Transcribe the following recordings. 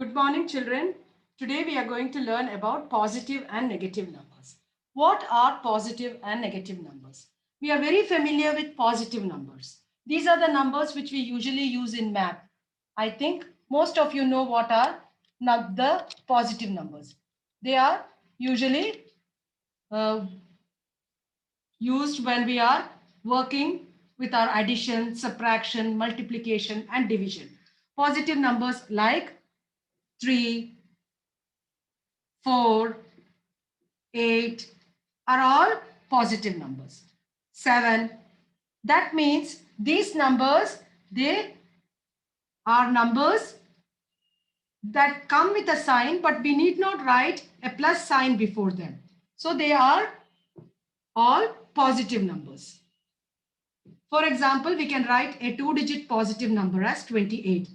Good morning, children. Today we are going to learn about positive and negative numbers. What are positive and negative numbers? We are very familiar with positive numbers. These are the numbers which we usually use in math. I think most of you know what are the positive numbers. They are usually uh, used when we are working with our addition, subtraction, multiplication, and division. Positive numbers like 3, 4, 8 are all positive numbers. 7, that means these numbers, they are numbers that come with a sign, but we need not write a plus sign before them. So they are all positive numbers. For example, we can write a 2-digit positive number as 28.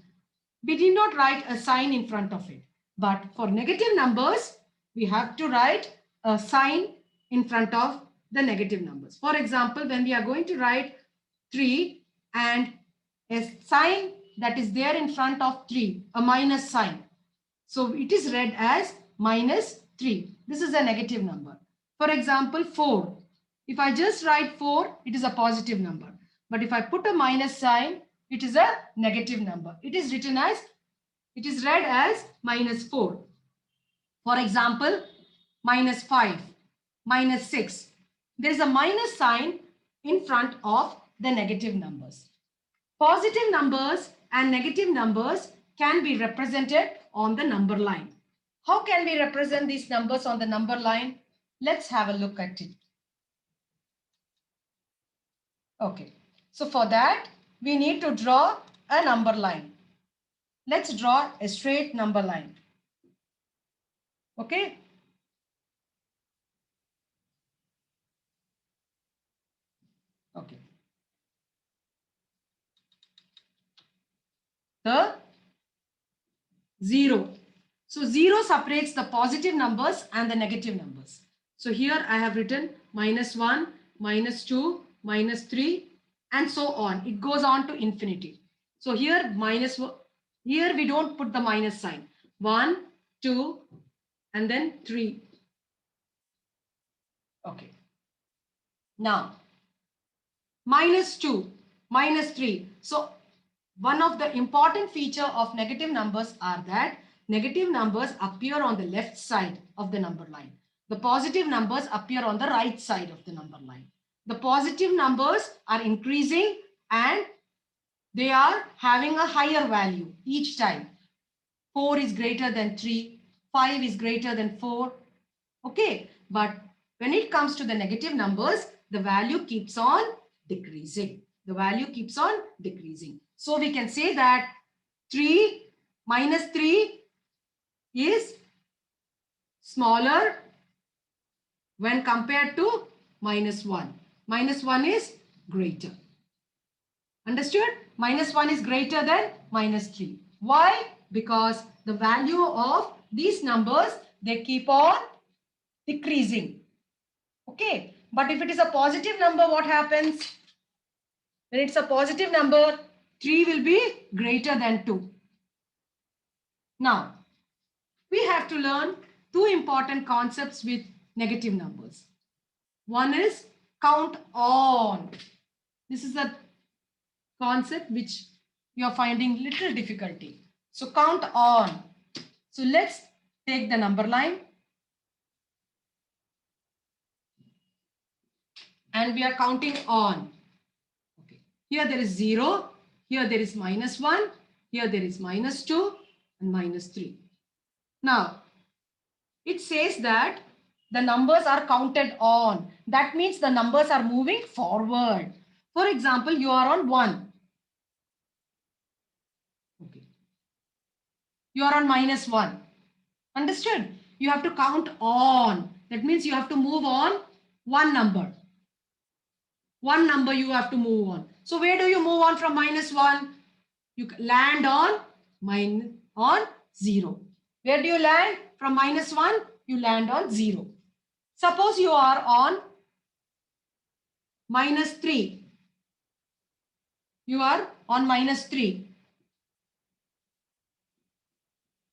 We did not write a sign in front of it. But for negative numbers, we have to write a sign in front of the negative numbers. For example, when we are going to write 3 and a sign that is there in front of 3, a minus sign. So it is read as minus 3. This is a negative number. For example, 4. If I just write 4, it is a positive number. But if I put a minus sign, it is a negative number. It is read as minus 4. For example, minus 5, minus 6. There is a minus sign in front of the negative numbers. Positive numbers and negative numbers can be represented on the number line. How can we represent these numbers on the number line? Let's have a look at it. Okay, so for that, we need to draw a number line. Let's draw a straight number line. Okay. Okay. The 0. So 0 separates the positive numbers and the negative numbers. So here I have written minus 1, minus 2, minus 3, and so on. It goes on to infinity. So here here we don't put the minus sign. 1, 2, and then 3. Okay. Now, minus 2, minus 3. So one of the important feature of negative numbers are that negative numbers appear on the left side of the number line. The positive numbers appear on the right side of the number line. The positive numbers are increasing and they are having a higher value each time. 4 is greater than 3, 5 is greater than 4. Okay, but when it comes to the negative numbers, the value keeps on decreasing. The value keeps on decreasing. So we can say that 3 minus 3 is smaller when compared to minus 1. Minus 1 is greater. Understood? Minus 1 is greater than minus 3. Why? Because the value of these numbers, they keep on decreasing. Okay. But if it is a positive number, what happens? When it's a positive number, 3 will be greater than 2. Now, we have to learn two important concepts with negative numbers. One is count on. This is a concept which you are finding little difficulty. So count on. So let's take the number line. And we are counting on. Okay. Here there is 0. Here there is minus 1. Here there is minus 2 and minus 3. Now, it says that the numbers are counted on. That means the numbers are moving forward. For example, you are on 1. Okay. You are on minus 1. Understood? You have to count on. That means you have to move on one number. One number you have to move on. So where do you move on from minus 1? You land on 0. Where do you land? From minus 1, you land on 0. Suppose you are on minus 3. You are on minus 3.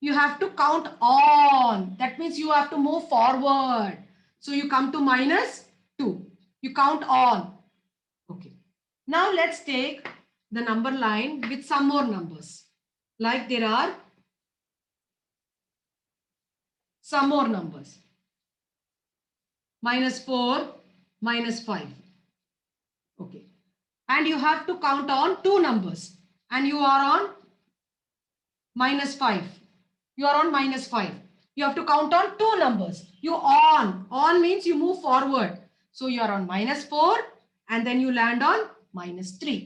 you have to count on. That means you have to move forward. So you come to -2. You count on. Okay. Now let's take the number line with some more numbers. Like there are some more numbers. -4, -5. Okay. And you have to count on two numbers. And you are on -5. You are on -5. You have to count on two numbers. You on. On means you move forward. So you are on -4 and then you land on -3.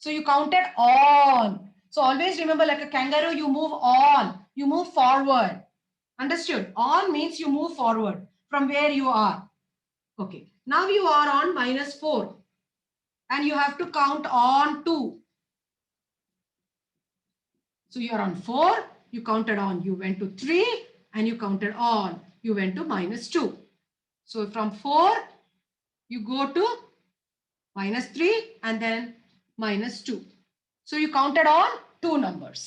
So you counted on. So always remember, like a kangaroo, you move on. You move forward. Understood? On means you move forward from where you are. Okay. Now you are on -4 and you have to count on 2. So you are on 4, you counted on, you went to 3 and you counted on, you went to -2. So from 4, you go to -3 and then -2. So you counted on two numbers.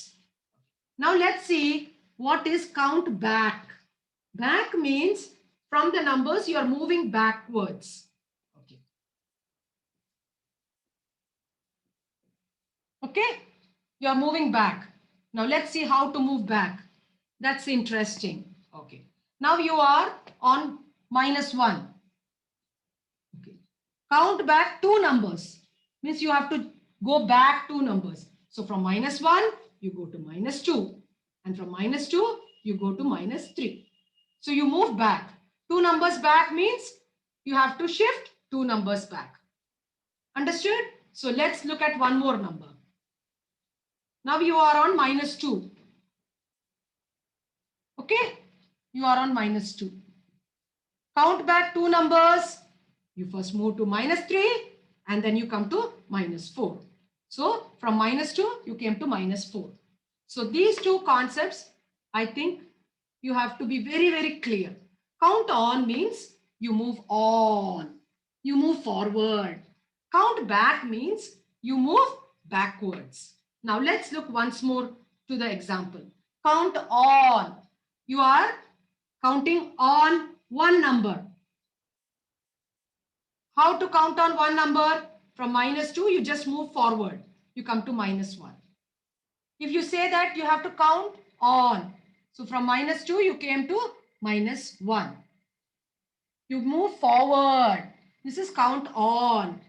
Now let's see what is count back. Back means from the numbers you are moving backwards. Okay. Okay, you are moving back. Now let's see how to move back. That's interesting. Okay. Now you are on -1. Okay. Count back two numbers. Means you have to go back two numbers. So from -1, you go to -2. And from -2, you go to -3. So you move back. Two numbers back means you have to shift two numbers back. Understood? So let's look at one more number. Now you are on -2. Okay? You are on -2. Count back two numbers. You first move to -3 and then you come to -4. So from -2, you came to -4. So these two concepts, I think you have to be very, very clear. Count on means you move on. You move forward. Count back means you move backwards. Now let's look once more to the example. Count on. You are counting on one number. How to count on one number? From -2, you just move forward. You come to -1. If you say that you have to count on. So from -2, you came to -1. You move forward. This is count on.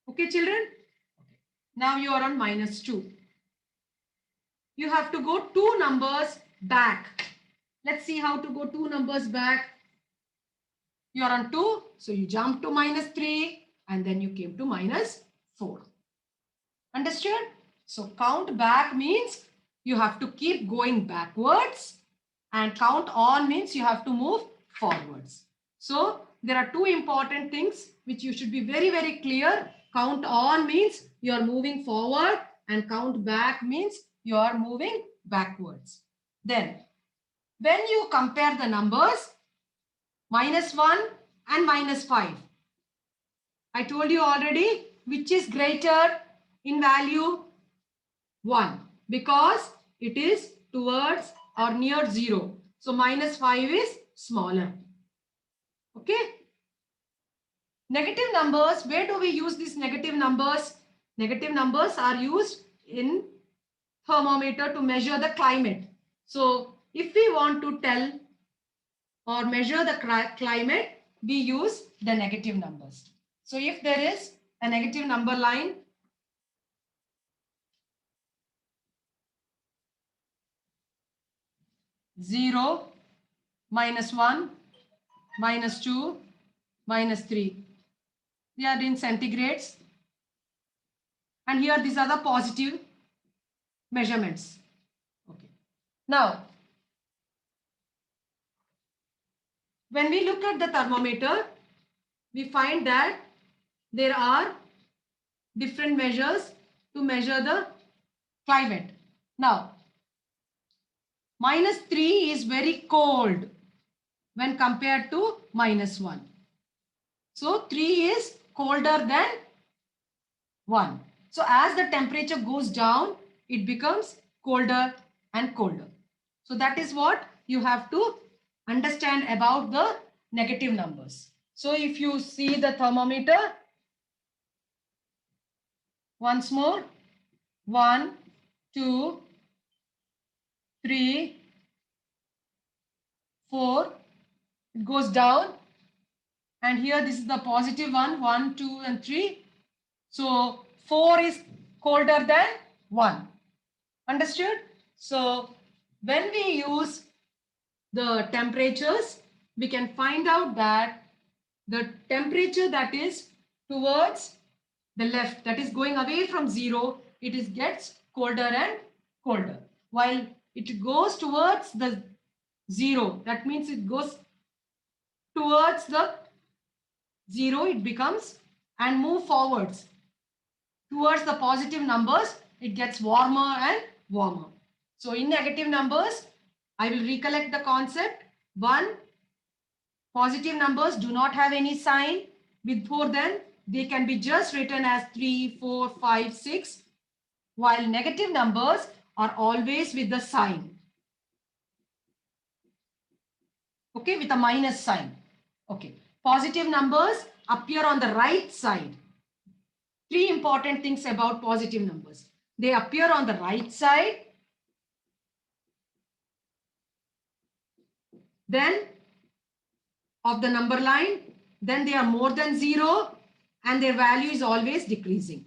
Okay, children? Okay. Now you are on -2. You have to go two numbers back. Let's see how to go two numbers back. You are on 2, so you jump to -3 and then you came to -4. Understood? So count back means you have to keep going backwards and count on means you have to move forwards. So there are two important things which you should be very, very clear. Count on means you are moving forward and count back means you are moving backwards. Then when you compare the numbers, -1 and -5. I told you already which is greater in value, 1, because it is towards or near 0. So -5 is smaller. Okay. Negative numbers, where do we use these negative numbers? Negative numbers are used in thermometer to measure the climate. So if we want to tell or measure the climate, we use the negative numbers. So if there is a negative number line, -0, -1, -2, -3. They are in centigrades. And here these are the positive measurements. Okay. Now, when we look at the thermometer, we find that there are different measures to measure the climate. Now, -3 is very cold when compared to -1. So 3 is colder than 1. So as the temperature goes down, it becomes colder and colder. So that is what you have to understand about the negative numbers. So if you see the thermometer, once more, 1, 2, 3, 4, it goes down, and here this is the positive one, 1, 2 and 3. So 4 is colder than 1. Understood? So when we use the temperatures, we can find out that the temperature that is towards the left, that is going away from 0, it is gets colder and colder. While it goes towards the 0, that means it goes towards the 0, it becomes, and move forwards towards the positive numbers, it gets warmer and warmer. So in negative numbers, I will recollect the concept. 1, positive numbers do not have any sign before them. They can be just written as 3, 4, 5, 6, while negative numbers are always with the sign. Okay, with a minus sign. Okay, positive numbers appear on the right side. 3 important things about positive numbers. They appear on the right side. Then of the number line, then they are more than 0, and their value is always decreasing,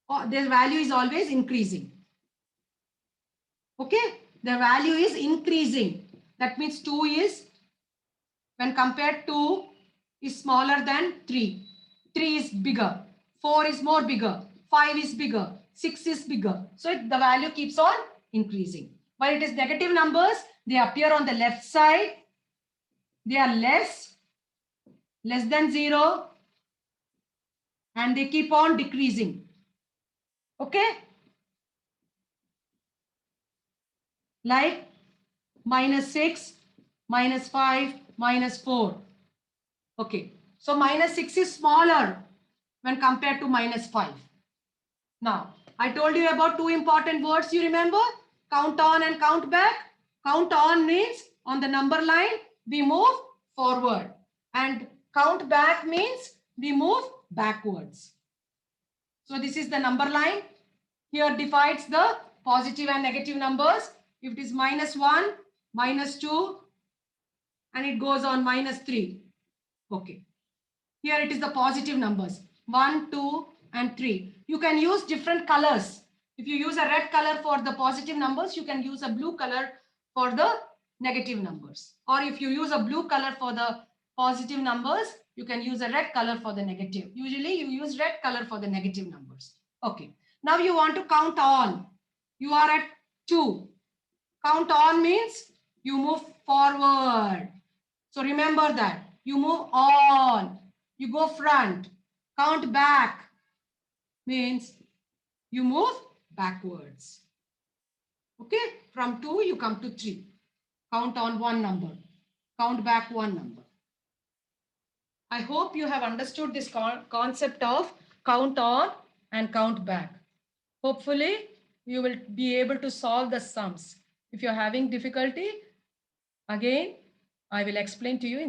or their value is always increasing. Okay, their value is increasing. That means 2 is, when compared to, is smaller than 3. 3 is bigger, 4 is more bigger, 5 is bigger, 6 is bigger. So the value keeps on increasing. While it is negative numbers, they appear on the left side. They are less than 0, and they keep on decreasing. Okay, like -6, -5, -4. Okay, so -6 is smaller when compared to -5. Now, I told you about 2 important words, you remember? Count on and count back. Count on means on the number line, we move forward. And count back means we move backwards. So this is the number line. Here divides the positive and negative numbers. If it is -1, -2, and it goes on -3. Okay. Here it is the positive numbers, 1, 2, and 3. You can use different colors. If you use a red color for the positive numbers, you can use a blue color for the negative numbers. Or if you use a blue color for the positive numbers, you can use a red color for the negative. Usually you use red color for the negative numbers. Okay. Now you want to count on. You are at 2. Count on means you move forward. So remember that. You move on. You go front. Count back means you move backwards. Okay, from 2 you come to 3. Count on 1 number. Count back 1 number. I hope you have understood this concept of count on and count back. Hopefully you will be able to solve the sums. If you're having difficulty, again, I will explain to you in